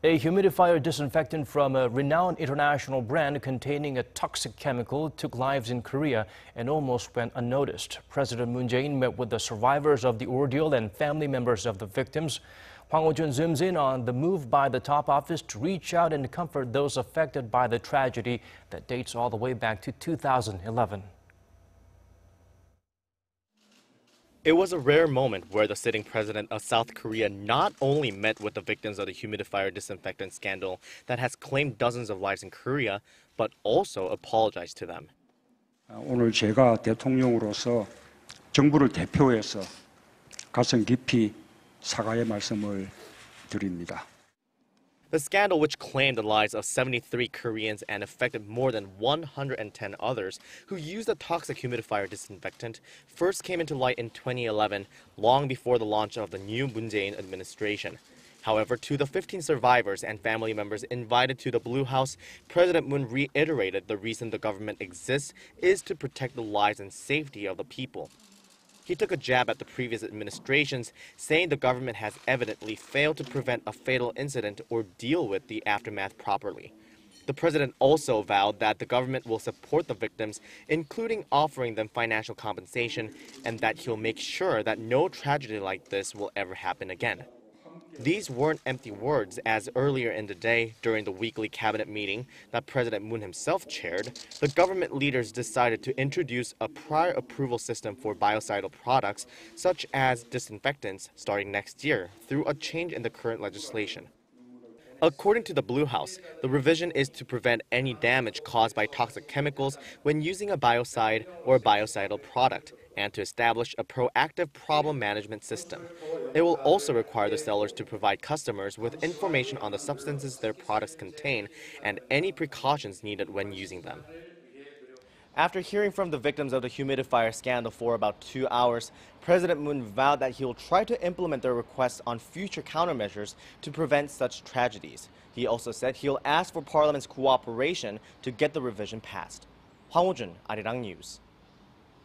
A humidifier disinfectant from a renowned international brand containing a toxic chemical took lives in Korea and almost went unnoticed. President Moon Jae-in met with the survivors of the ordeal and family members of the victims. Hwang Hojun zooms in on the move by the top office to reach out and comfort those affected by the tragedy that dates all the way back to 2011. It was a rare moment where the sitting president of South Korea not only met with the victims of the humidifier disinfectant scandal that has claimed dozens of lives in Korea, but also apologized to them. 오늘 제가 대통령으로서 정부를 대표해서 가슴 깊이 사과의 말씀을 드립니다. The scandal, which claimed the lives of 73 Koreans and affected more than 110 others who used the toxic humidifier disinfectant, first came into light in 2011, long before the launch of the new Moon Jae-in administration. However, to the 15 survivors and family members invited to the Blue House, President Moon reiterated the reason the government exists is to protect the lives and safety of the people. He took a jab at the previous administrations, saying the government has evidently failed to prevent a fatal incident or deal with the aftermath properly. The president also vowed that the government will support the victims, including offering them financial compensation, and that he'll make sure that no tragedy like this will ever happen again. These weren't empty words, as earlier in the day, during the weekly cabinet meeting that President Moon himself chaired, the government leaders decided to introduce a prior approval system for biocidal products, such as disinfectants, starting next year through a change in the current legislation. According to the Blue House, the revision is to prevent any damage caused by toxic chemicals when using a biocide or biocidal product, and to establish a proactive problem management system. It will also require the sellers to provide customers with information on the substances their products contain and any precautions needed when using them. After hearing from the victims of the humidifier scandal for about 2 hours, President Moon vowed that he will try to implement their requests on future countermeasures to prevent such tragedies. He also said he'll ask for Parliament's cooperation to get the revision passed. Hwang Hojun, Arirang News.